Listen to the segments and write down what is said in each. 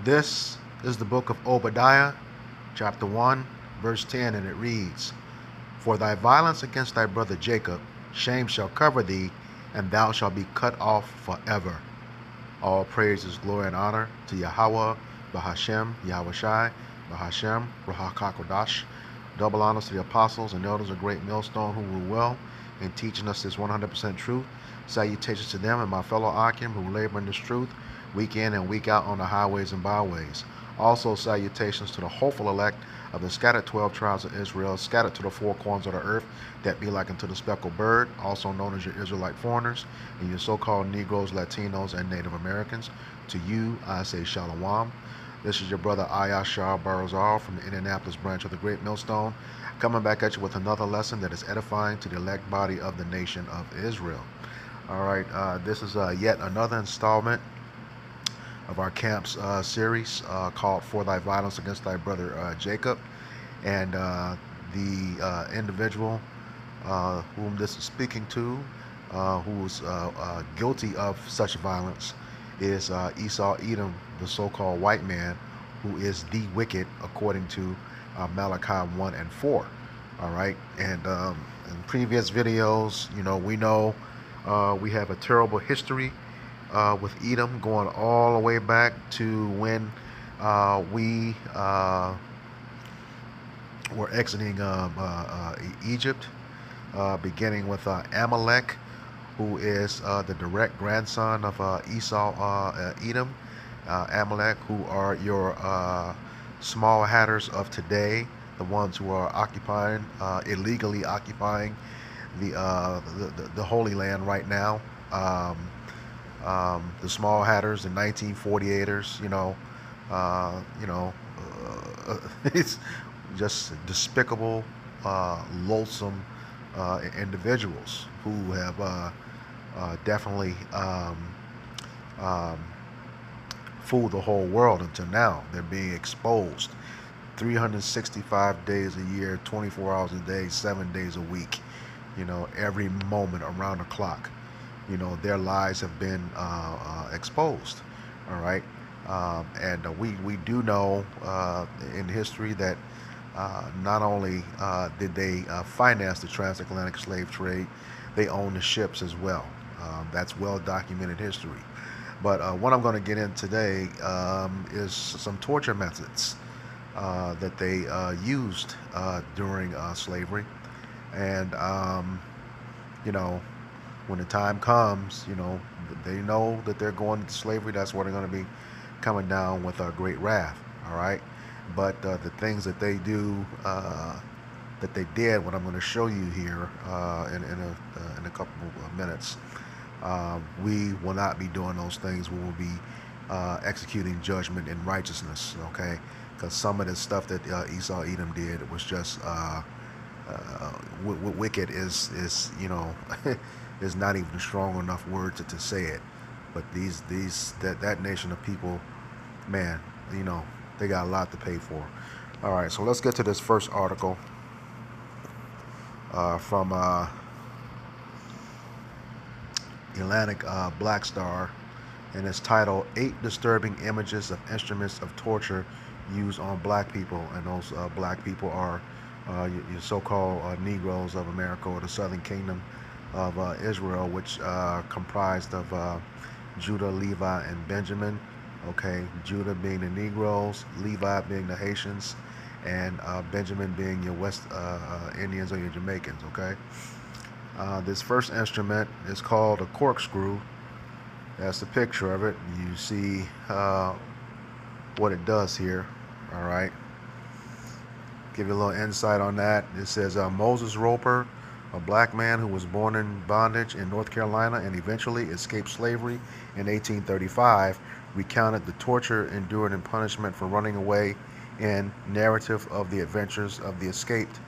This is the book of Obadiah, chapter 1, verse 10, and it reads, For thy violence against thy brother Jacob, shame shall cover thee, and thou shalt be cut off forever. All praise is glory and honor to Yahweh, Bahashem, Yahushai, Bahashem, Rahakakodash. Double honors to the apostles and elders of Great Millstone who rule well in teaching us this 100% truth. Salutations to them and my fellow Akim who labor in this truth week in and week out on the highways and byways. Also salutations to the hopeful elect of the scattered 12 tribes of Israel, scattered to the four corners of the earth, that be like unto the speckled bird, also known as your Israelite foreigners, and your so-called Negroes, Latinos, and Native Americans. To you, I say Shalom. This is your brother Ayashar Barazal from the Indianapolis branch of the Great Millstone, coming back at you with another lesson that is edifying to the elect body of the nation of Israel. All right, this is yet another installment of our camps series called For Thy Violence Against Thy Brother Jacob. And the individual whom this is speaking to, who is guilty of such violence, is Esau Edom, the so-called white man, who is the wicked, according to Malachi 1 and 4. All right, and in previous videos, we know we have a terrible history with Edom, going all the way back to when we were exiting Egypt, beginning with Amalek, who is the direct grandson of Esau Edom. Amalek, who are your small hatters of today, the ones who are occupying, illegally occupying the Holy Land right now. The small hatters, the 1948ers, it's just despicable, loathsome individuals who have definitely fooled the whole world until now. They're being exposed 365 days a year, 24 hours a day, 7 days a week, every moment around the clock. Their lies have been exposed. All right, and we do know in history that not only did they finance the transatlantic slave trade, they own the ships as well. That's well documented history. But what I'm going to get in today is some torture methods that they used during slavery, and when the time comes, they know that they're going into slavery. That's where they're going to be coming down with a great wrath. All right, but the things that they do, that they did, what I'm going to show you here in a couple of minutes, we will not be doing those things. We will be executing judgment in righteousness. Okay, because some of the stuff that Esau Edom did was just wicked. Is is not even a strong enough word to say it. But that nation of people, man, they got a lot to pay for. All right, so let's get to this first article from Atlantic Black Star, and it's titled 8 Disturbing Images of Instruments of Torture Used on Black People. And those black people are your so-called Negroes of America, or the Southern Kingdom of Israel, which comprised of Judah, Levi, and Benjamin. Okay, Judah being the Negroes, Levi being the Haitians, and Benjamin being your West Indians or your Jamaicans. Okay, this first instrument is called a corkscrew. That's the picture of it. You see what it does here. All right, give you a little insight on that. It says Moses Roper, a black man who was born in bondage in North Carolina and eventually escaped slavery in 1835, recounted the torture endured in punishment for running away in Narrative of the Adventures of the Escaped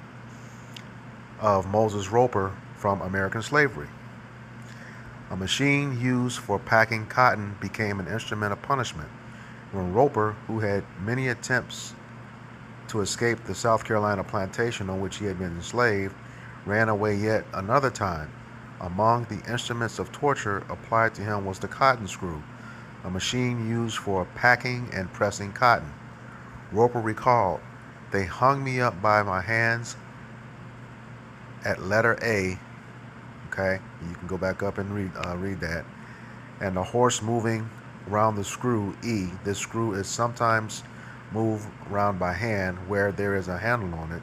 of Moses Roper from American Slavery. A machine used for packing cotton became an instrument of punishment. When Roper, who had many attempts to escape the South Carolina plantation on which he had been enslaved, ran away yet another time. Among the instruments of torture applied to him was the cotton screw, a machine used for packing and pressing cotton. Roper recalled, they hung me up by my hands at letter A. Okay, you can go back up and read that. And the horse moving around the screw E. This screw is sometimes moved around by hand where there is a handle on it.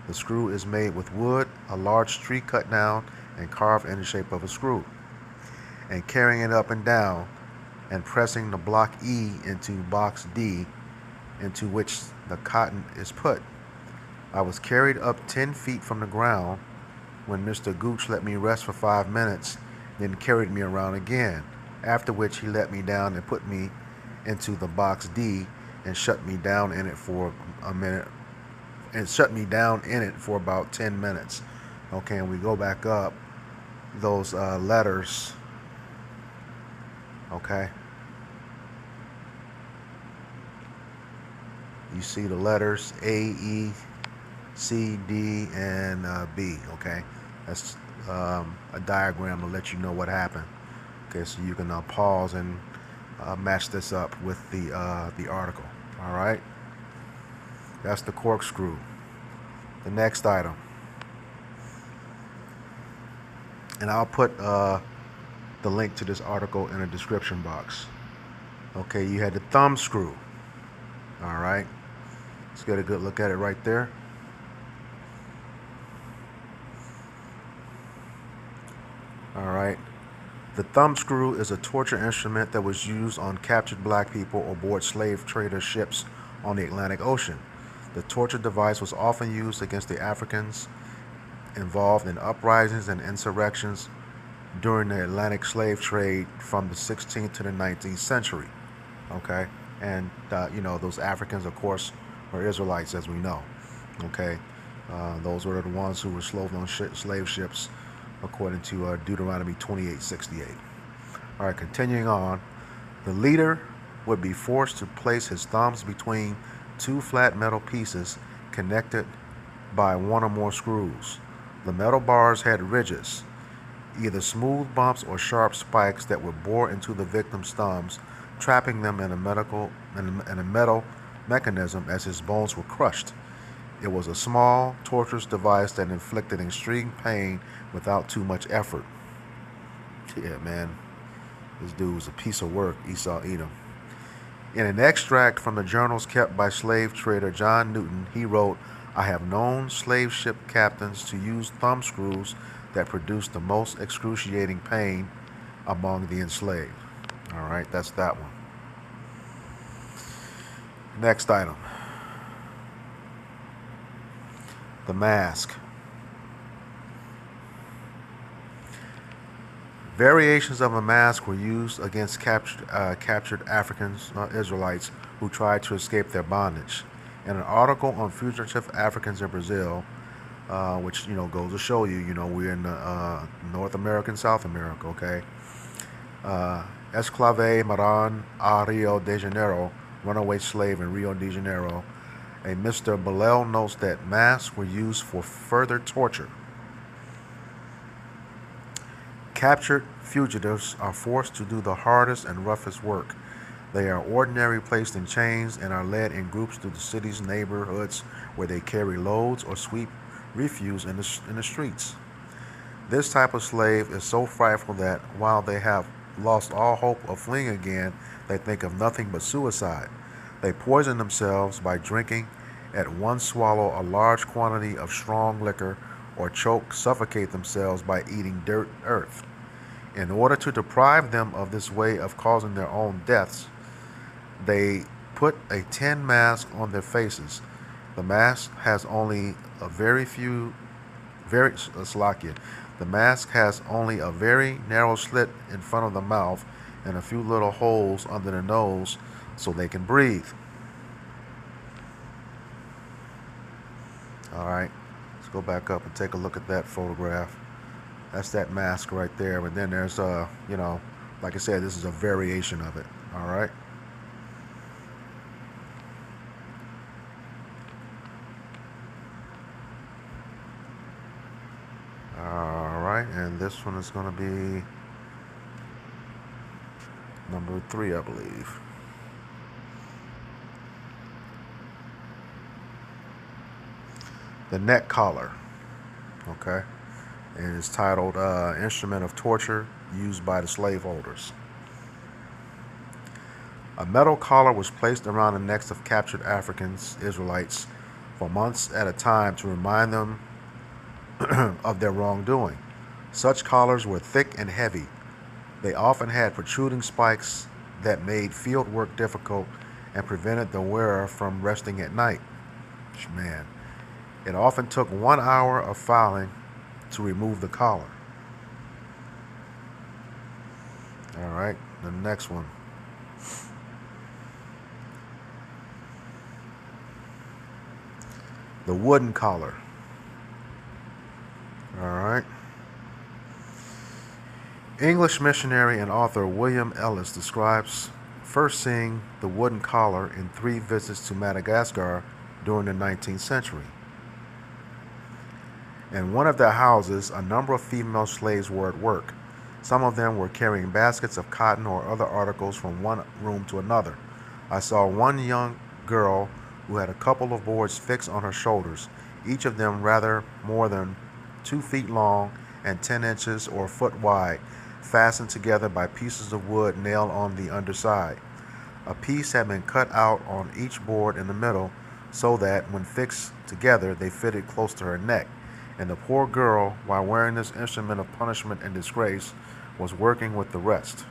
The screw is made with wood, a large tree cut down and carved in the shape of a screw. And carrying it up and down and pressing the block E into box D, into which the cotton is put. I was carried up 10 feet from the ground when Mr. Gooch let me rest for 5 minutes, then carried me around again, after which he let me down and put me into the box D and shut me down in it for a minute, and shut me down in it for about 10 minutes. Okay, and we go back up those letters. Okay, you see the letters A, E, C, D, and B. Okay, that's a diagram to let you know what happened. Okay, so you can pause and match this up with the article. All right, that's the corkscrew. The next item, and I'll put the link to this article in the description box. Okay, you had the thumb screw. All right, let's get a good look at it right there. All right, the thumb screw is a torture instrument that was used on captured black people aboard slave trader ships on the Atlantic Ocean. The torture device was often used against the Africans involved in uprisings and insurrections during the Atlantic slave trade from the 16th to the 19th century. Okay, and those Africans, of course, were Israelites, as we know. Okay, those were the ones who were slave on slave ships, according to Deuteronomy 28:68. All right, continuing on, the leader would be forced to place his thumbs between two flat metal pieces connected by one or more screws. The metal bars had ridges, either smooth bumps or sharp spikes that would bore into the victim's thumbs, trapping them in a metal mechanism as his bones were crushed. It was a small, torturous device that inflicted extreme pain without too much effort. Yeah, man, this dude was a piece of work, Esau Edom. In an extract from the journals kept by slave trader John Newton, he wrote, I have known slave ship captains to use thumb screws that produce the most excruciating pain among the enslaved. All right, that's that one. Next item. The mask. Variations of a mask were used against captured Africans, Israelites, who tried to escape their bondage. In an article on fugitive Africans in Brazil, which goes to show you, we're in North America and South America, okay? Esclave Maran a Rio de Janeiro, runaway slave in Rio de Janeiro. A Mr. Bellel notes that masks were used for further torture. Captured fugitives are forced to do the hardest and roughest work. They are ordinarily placed in chains and are led in groups through the city's neighborhoods where they carry loads or sweep refuse in the streets. This type of slave is so frightful that while they have lost all hope of fleeing again, they think of nothing but suicide. They poison themselves by drinking at one swallow a large quantity of strong liquor, or suffocate themselves by eating dirt earth. In order to deprive them of this way of causing their own deaths, they put a tin mask on their faces. The mask has only a very narrow slit in front of the mouth and a few little holes under the nose so they can breathe. All right. Let's go back up and take a look at that photograph. That's that mask right there. But then there's, like I said, this is a variation of it. All right. All right. And this one is going to be Number 3, I believe. The neck collar. Okay. And it's titled Instrument of Torture Used by the Slaveholders. A metal collar was placed around the necks of captured Africans, Israelites, for months at a time to remind them of their wrongdoing. Such collars were thick and heavy. They often had protruding spikes that made field work difficult and prevented the wearer from resting at night. Man, it often took 1 hour of filing to remove the collar. All right, the next one. The wooden collar. All right. English missionary and author William Ellis describes first seeing the wooden collar in 3 visits to Madagascar during the 19th century. In one of their houses, a number of female slaves were at work. Some of them were carrying baskets of cotton or other articles from one room to another. I saw one young girl who had a couple of boards fixed on her shoulders, each of them rather more than 2 feet long and 10 inches or a foot wide, fastened together by pieces of wood nailed on the underside. A piece had been cut out on each board in the middle so that, when fixed together, they fitted close to her neck, and the poor girl, while wearing this instrument of punishment and disgrace, was working with the rest.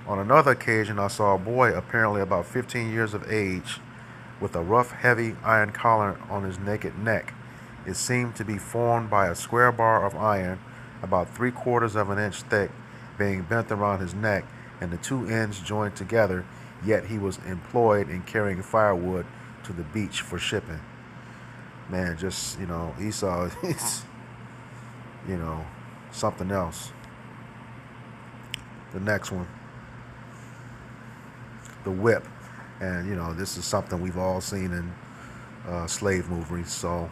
On another occasion, I saw a boy, apparently about 15 years of age, with a rough, heavy iron collar on his naked neck. It seemed to be formed by a square bar of iron, about 3/4 of an inch thick, being bent around his neck, and the 2 ends joined together, yet he was employed in carrying firewood to the beach for shipping. Man, just, Esau is, something else. The next one. The whip. And, this is something we've all seen in slave movies, so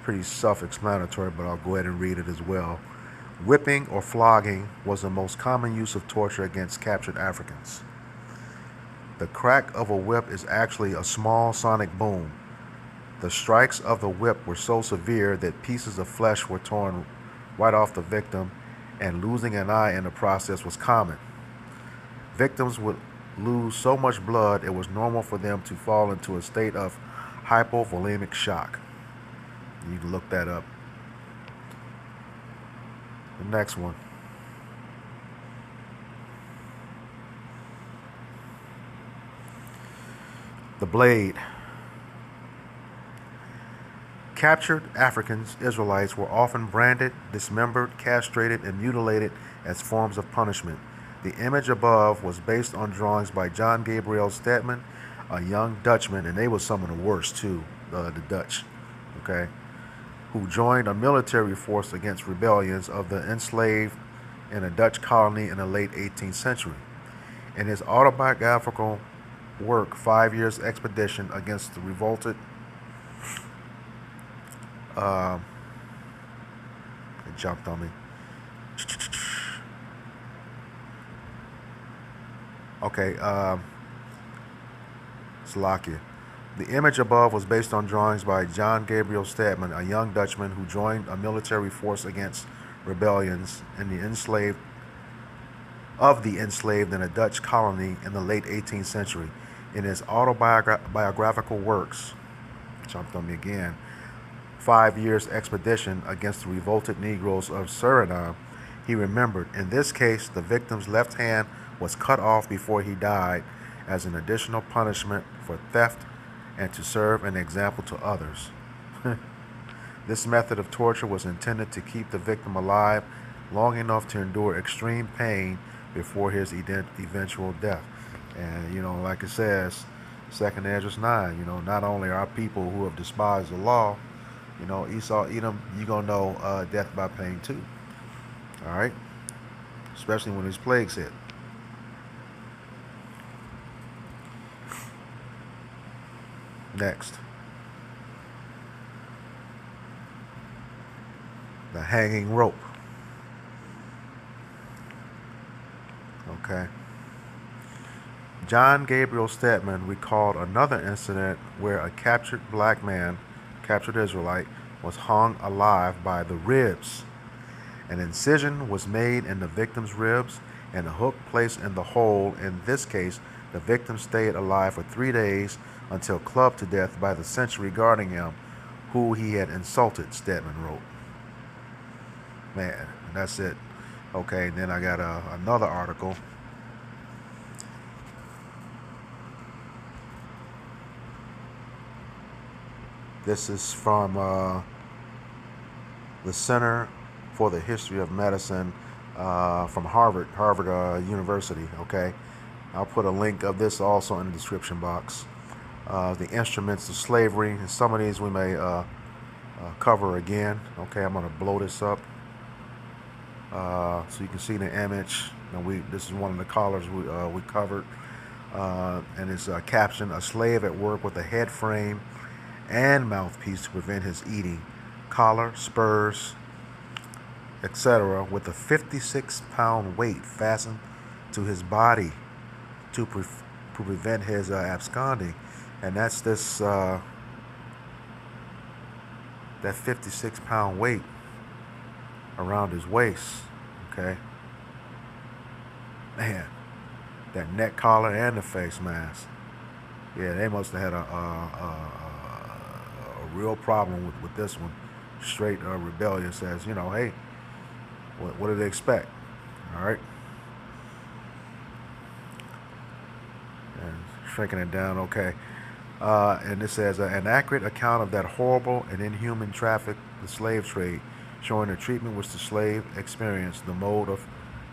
pretty self-explanatory, but I'll go ahead and read it as well. Whipping or flogging was the most common use of torture against captured Africans. The crack of a whip is actually a small sonic boom. The strikes of the whip were so severe that pieces of flesh were torn right off the victim, and losing an eye in the process was common. Victims would lose so much blood it was normal for them to fall into a state of hypovolemic shock. You can look that up. The next one. The blade. Captured Africans, Israelites, were often branded, dismembered, castrated, and mutilated as forms of punishment. The image above was based on drawings by John Gabriel Stedman, a young Dutchman, and they were some of the worst too, the Dutch, okay, who joined a military force against rebellions of the enslaved in a Dutch colony in the late 18th century. In his autobiographical work, 5 Years Expedition Against the Revolted, it jumped on me. Okay, Slovakia. The image above was based on drawings by John Gabriel Stedman, a young Dutchman who joined a military force against rebellions in the enslaved in a Dutch colony in the late 18th century. In his autobiographical works, jumped on me again, 5 Years Expedition Against the Revolted Negroes of Suriname, he remembered, in this case, the victim's left hand was cut off before he died as an additional punishment for theft and to serve an example to others. This method of torture was intended to keep the victim alive long enough to endure extreme pain before his eventual death. And, like it says, 2nd Esdras 9, not only are people who have despised the law, Esau, Edom, you're going to know death by pain too. All right? Especially when these plagues hit. Next. The hanging rope. Okay. John Gabriel Stedman recalled another incident where a captured Israelite, was hung alive by the ribs. An incision was made in the victim's ribs and a hook placed in the hole. In this case, the victim stayed alive for 3 days until clubbed to death by the sentry guarding him, who he had insulted, Stedman wrote. Man, that's it. Okay, and then I got another article. This is from the Center for the History of Medicine from Harvard University. Okay, I'll put a link of this also in the description box. The instruments of slavery, and some of these we may cover again. Okay, I'm going to blow this up so you can see the image. And this is one of the collars we covered, and it's captioned: "A slave at work with a head frame and mouthpiece to prevent his eating, collar, spurs, etc., with a 56-pound weight fastened to his body to prevent his absconding." And that's this that 56-pound weight around his waist. Okay, man, that neck collar and the face mask. Yeah, they must have had a real problem with this one. Straight rebellion says, hey, what do they expect? All right. And shrinking it down, okay. And it says, an accurate account of that horrible and inhuman traffic, the slave trade, showing the treatment which the slave experienced, the mode of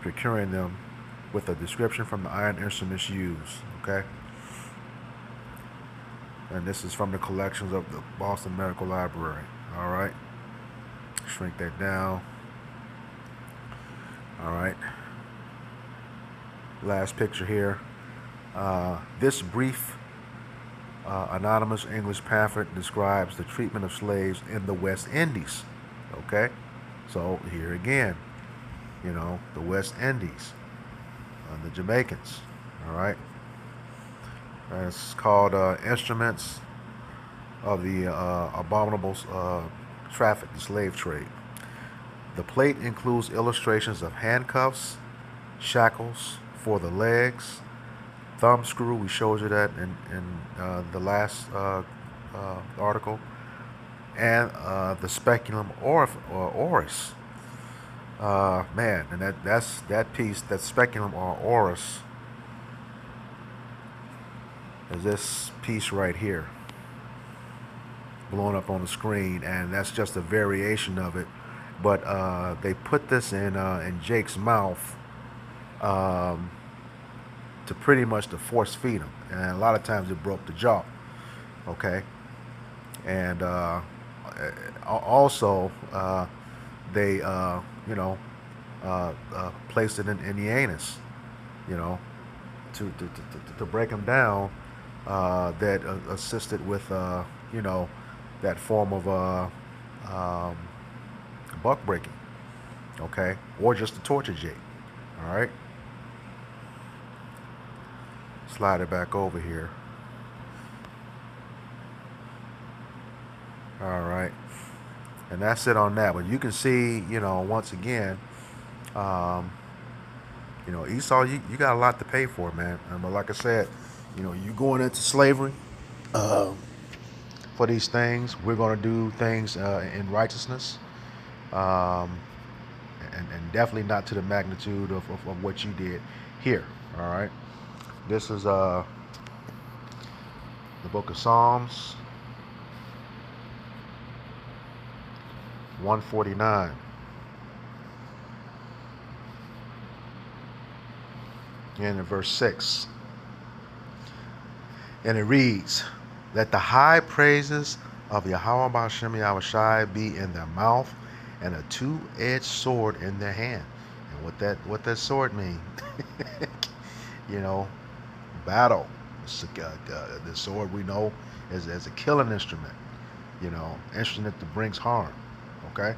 procuring them, with a description from the iron instruments used. Okay. And this is from the collections of the Boston Medical Library. All right. Shrink that down. All right. Last picture here. This brief anonymous English pamphlet describes the treatment of slaves in the West Indies. Okay. So here again, the West Indies, the Jamaicans. All right. It's called Instruments of the Abominable Traffic, the Slave Trade. The plate includes illustrations of handcuffs, shackles for the legs, thumb screw. We showed you that in the last article, and the speculum oris. Man, and that's that piece, that speculum or oris, is this piece right here, blowing up on the screen, and that's just a variation of it. But they put this in Jake's mouth to pretty much to force feed him, and a lot of times it broke the jaw. Okay, and also they placed it in the anus, to break him down. That assisted with that form of buck breaking, okay, or just to torture Jake. All right, slide it back over here. All right, and that's it on that. But you can see, once again, Esau, you got a lot to pay for, man. But like I said, you going into slavery for these things. We're going to do things in righteousness, and definitely not to the magnitude of what you did here. All right, this is the book of Psalms 149. And in verse 6. And it reads, "Let the high praises of Yahweh B'Shem Yahushai be in their mouth, and a two-edged sword in their hand." And what that sword mean? Battle. The sword we know as a killing instrument. Instrument that brings harm. Okay.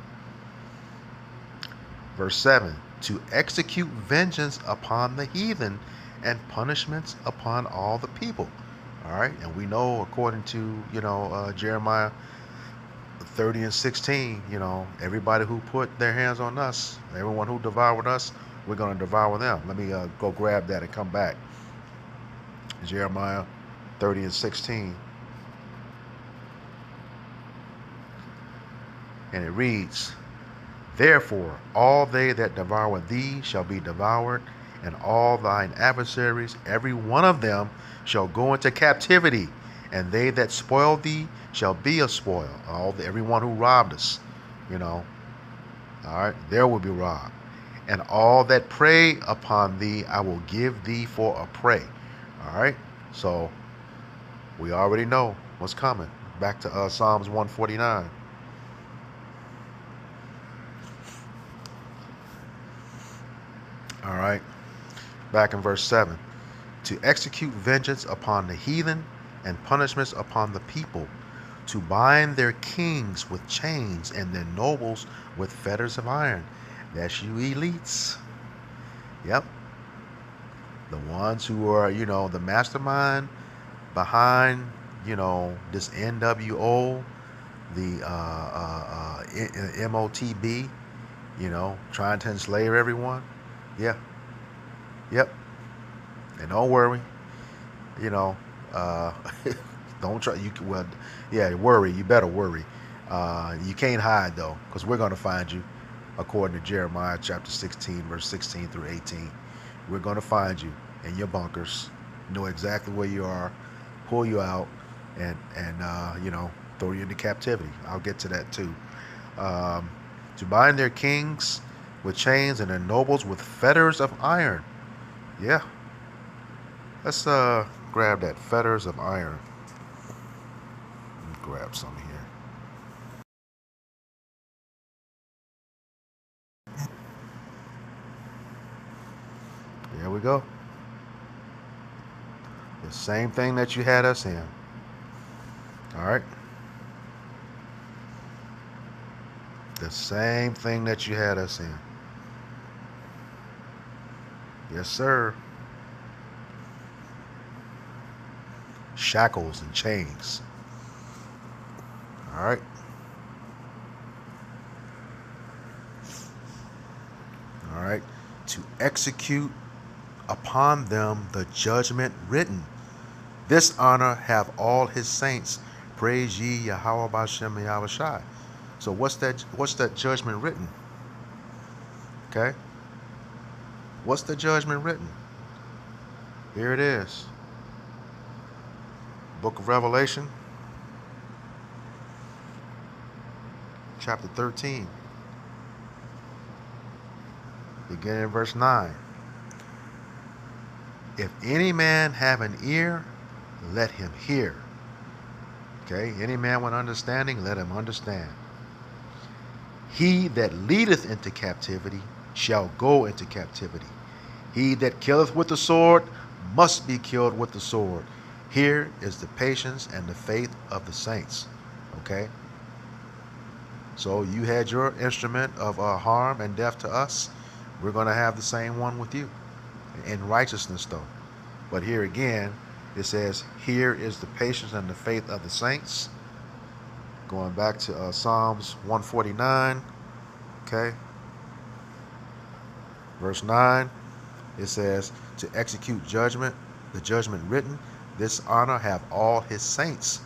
Verse 7. to execute vengeance upon the heathen and punishments upon all the people. All right, and we know according to Jeremiah 30 and 16, everybody who put their hands on us, everyone who devoured us, we're going to devour them. Let me go grab that and come back. Jeremiah 30 and 16. And it reads, Therefore all they that devour thee shall be devoured, and all thine adversaries, every one of them, shall go into captivity, and they that spoil thee shall be a spoil. Everyone who robbed us, all right, there will be robbed. And all that prey upon thee, I will give thee for a prey. All right, so we already know what's coming. Back to Psalms 149. All right, back in verse 7. To execute vengeance upon the heathen and punishments upon the people, to bind their kings with chains and their nobles with fetters of iron. That's you elites. Yep. The ones who are, the mastermind behind, this NWO, the MOTB, trying to enslave everyone. Yeah. Yep. And don't worry, don't try. Worry. You better worry. You can't hide though, because we're going to find you, according to Jeremiah chapter 16, verse 16 through 18. We're going to find you in your bunkers, know exactly where you are, pull you out, and throw you into captivity. I'll get to that too. To bind their kings with chains and their nobles with fetters of iron. Yeah. Let's grab that fetters of iron. Let me grab some here. There we go. The same thing that you had us in. All right. The same thing that you had us in. Yes, sir. Shackles and chains. All right. All right. To execute upon them the judgment written. This honor have all his saints. Praise ye Yahweh Bashem Yahweh Shai. So what's that judgment written? Okay. What's the judgment written? Here it is. Book of Revelation, chapter 13, beginning in verse 9. If any man have an ear, let him hear. Okay, any man with understanding, let him understand. He that leadeth into captivity shall go into captivity. He that killeth with the sword must be killed with the sword. Here is the patience and the faith of the saints. Okay? So you had your instrument of harm and death to us. We're going to have the same one with you. In righteousness, though. But here again, it says, here is the patience and the faith of the saints. Going back to Psalms 149. Okay? Verse 9. It says, to execute judgment, the judgment written, this honor have all his saints.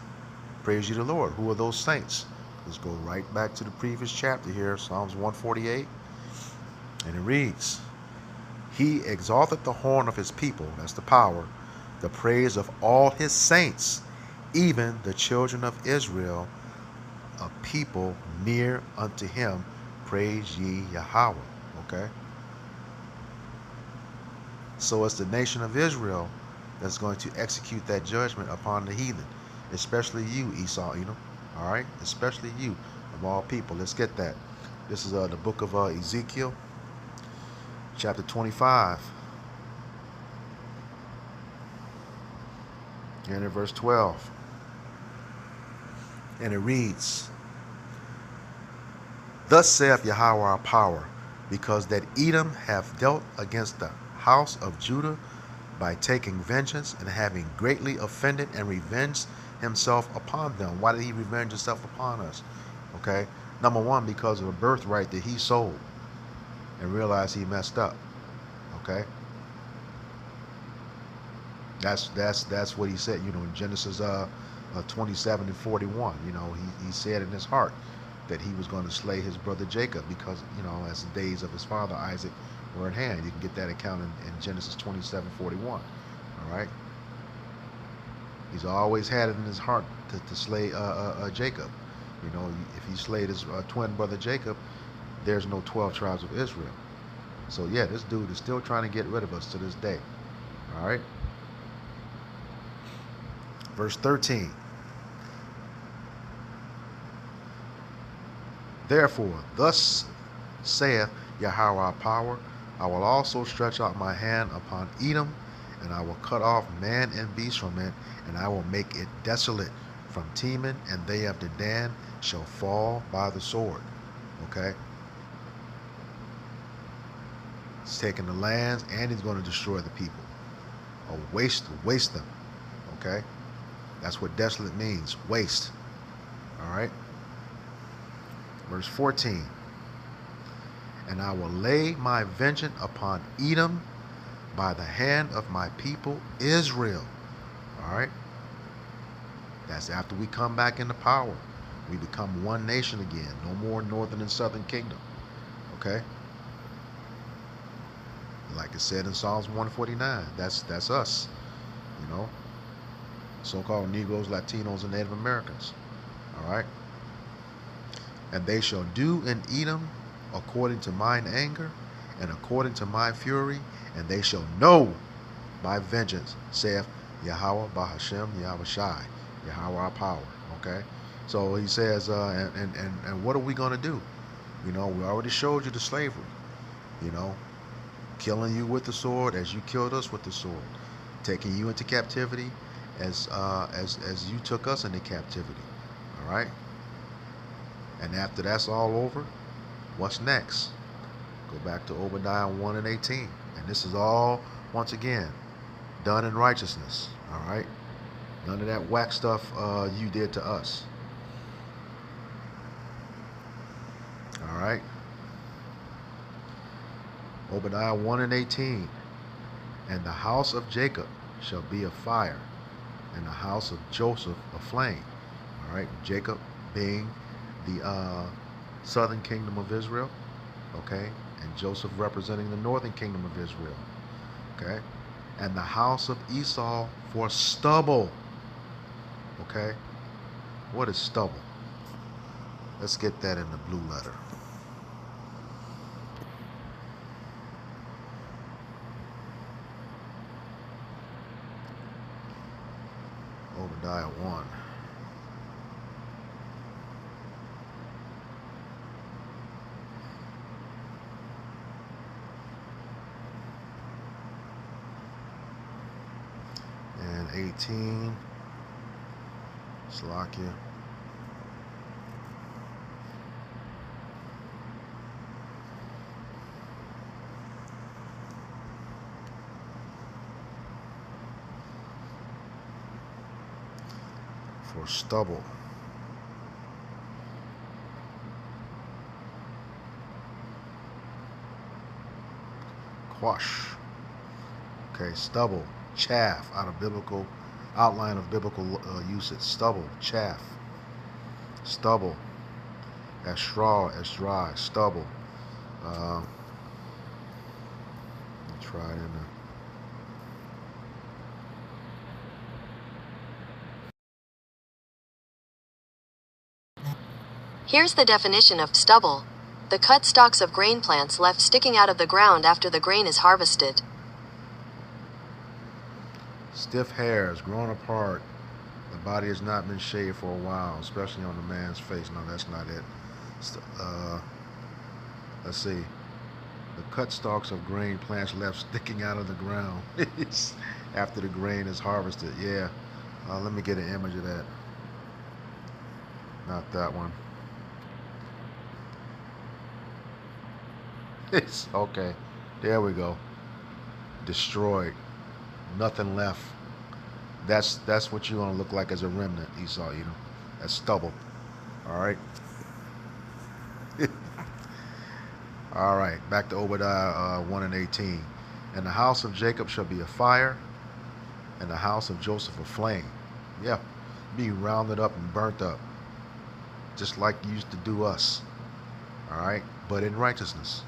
Praise ye the Lord. Who are those saints? Let's go right back to the previous chapter here, Psalms 148. And it reads, He exalteth the horn of his people, that's the power, the praise of all his saints, even the children of Israel, a people near unto him. Praise ye Yahweh. Okay? So it's the nation of Israel that's going to execute that judgment upon the heathen, especially you, Esau, all right? Especially you, of all people. Let's get that. This is the book of Ezekiel, chapter 25, and in verse 12. And it reads, Thus saith Yahweh our power, because that Edom hath dealt against the house of Judah by taking vengeance and having greatly offended and revenged himself upon them. Why did he revenge himself upon us? Okay, number one, because of the birthright that he sold and realized he messed up. Okay, that's what he said. You know, in Genesis 27 and 41. You know, he said in his heart that he was going to slay his brother Jacob because, you know, as the days of his father Isaac were at hand. You can get that account in Genesis 27:41. All right. He's always had it in his heart to slay Jacob. You know, if he slayed his twin brother Jacob, there's no 12 tribes of Israel. So yeah, this dude is still trying to get rid of us to this day. All right. Verse 13. Therefore, thus saith Yahweh our power, I will also stretch out my hand upon Edom, and I will cut off man and beast from it, and I will make it desolate from Teman, and they of Dedan shall fall by the sword. Okay? He's taking the lands, and he's going to destroy the people. Or waste them. Okay? That's what desolate means, waste. All right? Verse 14. And I will lay my vengeance upon Edom by the hand of my people Israel. All right? That's after we come back into power. We become one nation again. No more northern and southern kingdom. Okay? Like it said in Psalms 149. That's us. You know? So-called Negroes, Latinos, and Native Americans. All right? And they shall do in Edom according to mine anger and according to my fury, and they shall know my vengeance, saith Yahweh Bahashem Yahweh Shai, Yahweh our power. Okay? So he says, and what are we going to do? You know, we already showed you the slavery. You know, killing you with the sword as you killed us with the sword, taking you into captivity as you took us into captivity. All right? And after that's all over, what's next? Go back to Obadiah 1 and 18. And this is all, once again, done in righteousness. All right? None of that whack stuff you did to us. All right? Obadiah 1 and 18. And the house of Jacob shall be a fire, and the house of Joseph a flame. All right? Jacob being the southern kingdom of Israel, okay, and Joseph representing the northern kingdom of Israel, okay, and the house of Esau for stubble, okay. What is stubble? Let's get that in the blue letter. Obadiah 1. And 18, Slovakia. For stubble. Quash. Okay, stubble. Chaff, out of biblical outline of biblical usage. Stubble, chaff, stubble, as straw, as dry, stubble. Try it in there. Here's the definition of stubble: the cut stalks of grain plants left sticking out of the ground after the grain is harvested. Stiff hairs grown apart. The body has not been shaved for a while, especially on the man's face. No, that's not it. Let's see. The cut stalks of grain plants left sticking out of the ground after the grain is harvested. Yeah. Let me get an image of that. Not that one. It's okay. There we go. Destroyed. Nothing left. That's what you're gonna look like as a remnant, Esau. That's stubble. All right. All right. Back to Obadiah 1:18. And the house of Jacob shall be a fire, and the house of Joseph a flame. Yeah, be rounded up and burnt up, just like you used to do us. All right, but in righteousness.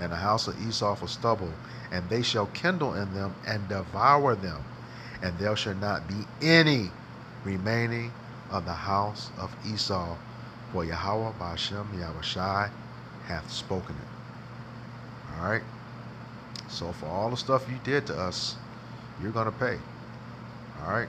And the house of Esau for stubble, and they shall kindle in them and devour them, and there shall not be any remaining of the house of Esau, for Yahweh Ba'ashem Yahushai hath spoken it. All right. So for all the stuff you did to us, you're gonna pay. All right.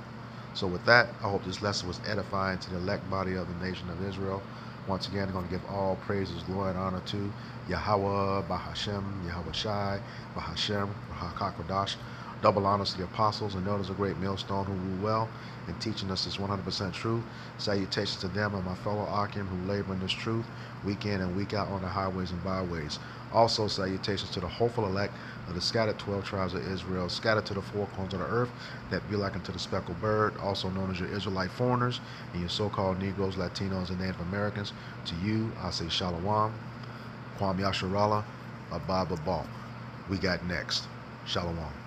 So with that, I hope this lesson was edifying to the elect body of the nation of Israel. Once again, I'm going to give all praises, glory, and honor to Yahweh, Bahashem, Yahweh Shai, Bahashem, Rahakakodash. Double honors to the apostles and elders of great millstone who rule well in teaching us this 100% truth. Salutations to them and my fellow Akim who labor in this truth week in and week out on the highways and byways. Also, salutations to the hopeful elect of the scattered 12 tribes of Israel, scattered to the four corners of the earth, that be like unto the speckled bird, also known as your Israelite foreigners, and your so-called Negroes, Latinos, and Native Americans. To you, I say Shalom, Kwam Yasharallah, Abba Babal. We got next. Shalom.